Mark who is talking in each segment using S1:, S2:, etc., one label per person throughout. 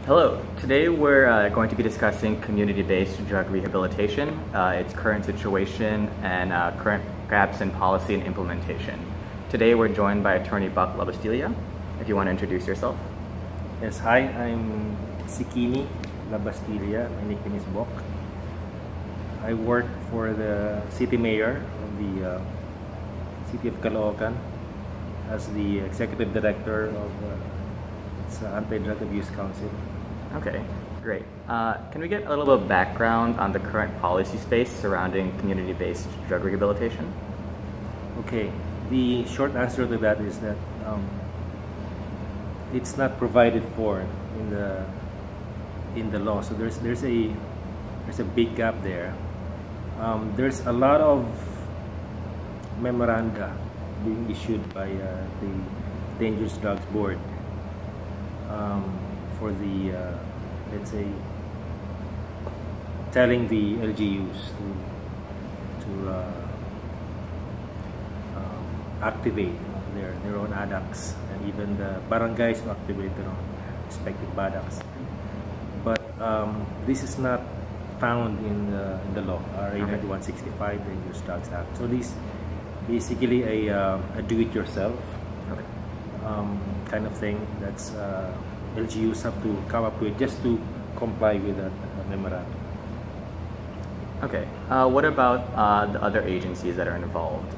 S1: Hello. Today we're going to be discussing community-based drug rehabilitation, its current situation, and current gaps in policy and implementation. Today we're joined by Attorney Buck Labastilla. If you want to introduce yourself.
S2: Yes, hi, I'm Sikini Labastilla. My nickname is Buck. I work for the city mayor of the city of Caloocan as the executive director of its Anti-Drug Abuse Council.
S1: Okay, great. Can we get a little bit of background on the current policy space surrounding community-based drug rehabilitation?
S2: Okay, the short answer to that is that it's not provided for in the law. So there's a big gap there. There's a lot of memoranda being issued by the Dangerous Drugs Board for the let's say telling the LGUs to activate their own ADACs, and even the barangays to activate their own respective ADACs. But this is not found in the law, RA 9165, Dangerous Drugs Act. So this basically a do-it-yourself kind of thing that's LGUs have to come up with just to comply with that memorandum.
S1: Okay. What about the other agencies that are involved?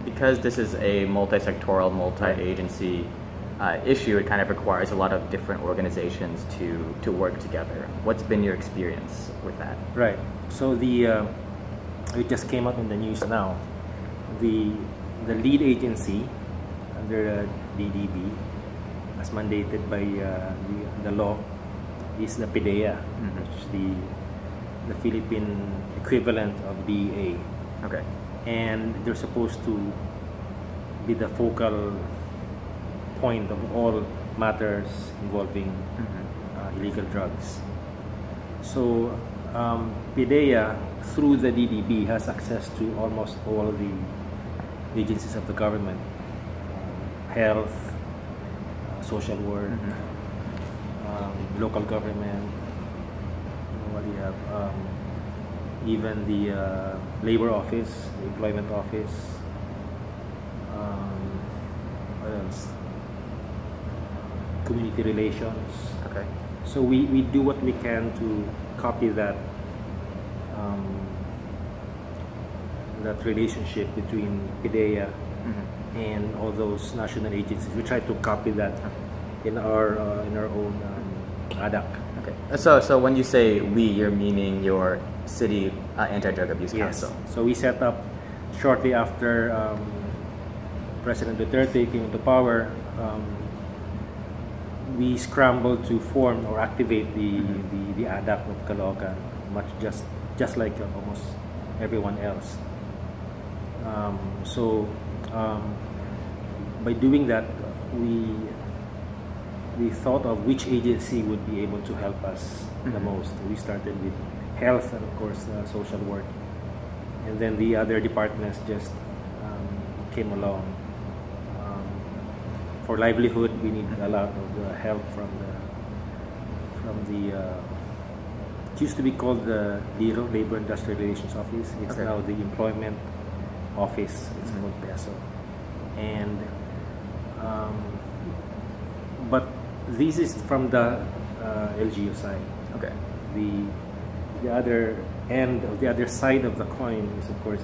S1: Because this is a multi-sectoral, multi-agency issue, it kind of requires a lot of different organizations to work together. What's been your experience with that?
S2: Right. So it just came up in the news now. The lead agency under DDB, as mandated by the law, is the PDEA, which is the Philippine equivalent of DEA.
S1: Okay.
S2: And they're supposed to be the focal point of all matters involving illegal drugs. So PDEA, through the DDB, has access to almost all the agencies of the government, health, social work, local government, what do you have? Even the labor office, the employment office, what else? Community relations.
S1: Okay.
S2: So we do what we can to copy that that relationship between PDEA and all those national agencies. We try to copy that in our own ADAC.
S1: Okay. So when you say we, you're meaning your city anti-drug abuse council.
S2: Yes. So we set up shortly after President Duterte came into power. We scrambled to form or activate the ADAC of Caloocan, much just like almost everyone else. By doing that, we thought of which agency would be able to help us the most. We started with health and of course social work, and then the other departments just came along. For livelihood, we need a lot of help from the it used to be called the LIRO, Labor Industrial Relations Office. It's now the Employment Office. It's called PESO. And but this is from the LGU side.
S1: Okay.
S2: The other end, of the other side of the coin, is of course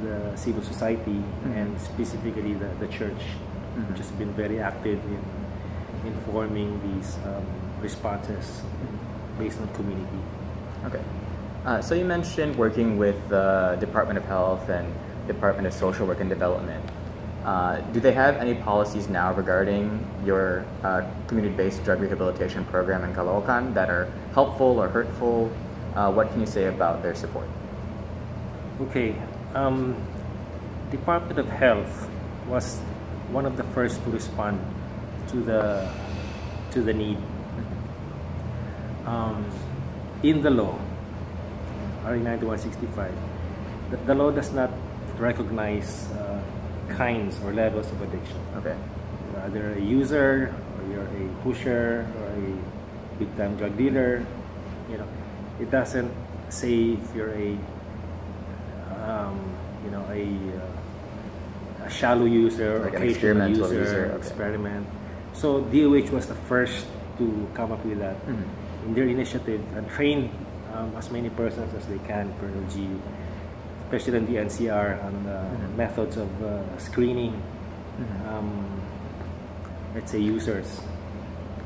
S2: the civil society, and specifically the church, which has been very active in informing these responses based on community.
S1: Okay. So you mentioned working with the Department of Health and Department of Social Work and Development. Do they have any policies now regarding your community-based drug rehabilitation program in Caloocan that are helpful or hurtful? What can you say about their support?
S2: Okay. Department of Health was one of the first to respond to the need. In the law, RA 9165, the law does not recognize kinds or levels of addiction.
S1: Okay.
S2: you're either a user or you're a pusher or a big-time drug dealer. You know, it doesn't say if you're a you know, a shallow user,
S1: like
S2: or
S1: an
S2: occasional
S1: experimental user. Okay.
S2: experiment. So DOH was the first to come up with that in their initiative and trained as many persons as they can per LGU, especially in the NCR, on the methods of screening, let's say, users.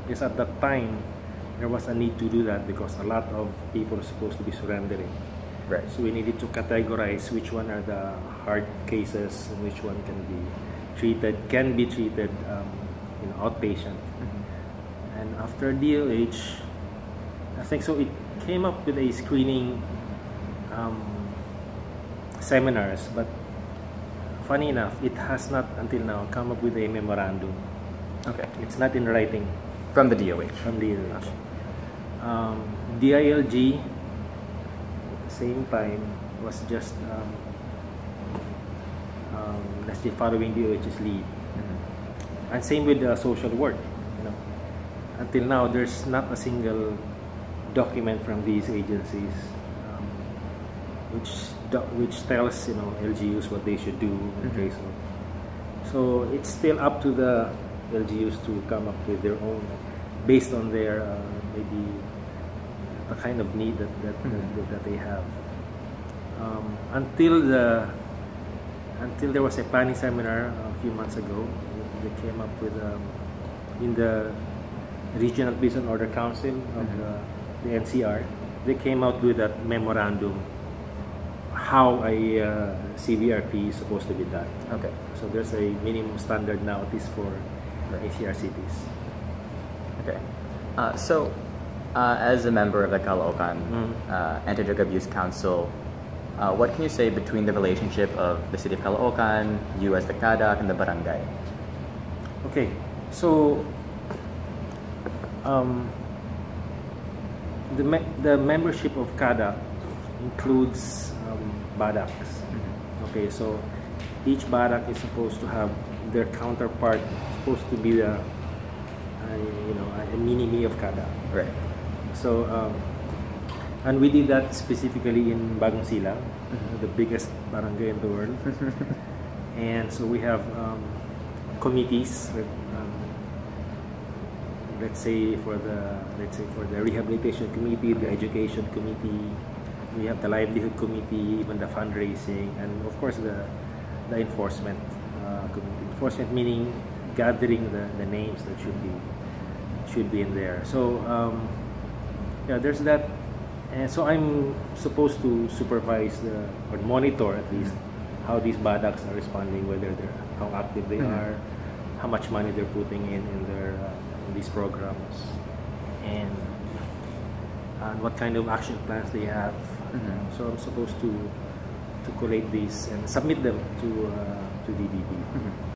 S2: Because at that time, there was a need to do that because a lot of people are supposed to be surrendering.
S1: Right.
S2: So we needed to categorize which one are the hard cases and which one can be treated outpatient. And after DOH, I think so, it came up with a screening seminars, but funny enough, it has not until now come up with a memorandum.
S1: Okay.
S2: It's not in writing.
S1: From the DOH.
S2: From DOH. DILG at the same time was just let's say following DOH's lead. And same with social work. You know, until now, there's not a single document from these agencies which tells, you know, LGUs what they should do in case of. So it's still up to the LGUs to come up with their own, based on their maybe the kind of need that they have. Until there was a planning seminar a few months ago, they came up with in the Regional Prison Order Council of the NCR, they came out with that memorandum how a CVRP is supposed to be done.
S1: Okay.
S2: So there's a minimum standard now, at least for ACR cities.
S1: Okay. So, as a member of the Caloocan Anti-Drug Abuse Council, what can you say between the relationship of the city of Caloocan, you as the CADAC, and the barangay?
S2: Okay, so the membership of CADAC includes BADACs. Okay, so each BADAC is supposed to have their counterpart, supposed to be a mini-me of CADAC.
S1: Right.
S2: So, and we did that specifically in Bagong, the biggest barangay in the world. And so we have committees. Let's say for the rehabilitation committee, the education committee, we have the livelihood committee, even the fundraising, and of course the enforcement committee. Enforcement meaning gathering the names that should be in there. So yeah, there's that. And so I'm supposed to supervise or monitor at least how these BADACs are responding, whether how active they are, how much money they're putting in their these programs, and what kind of action plans they have. So I'm supposed to collate these and submit them to DDB.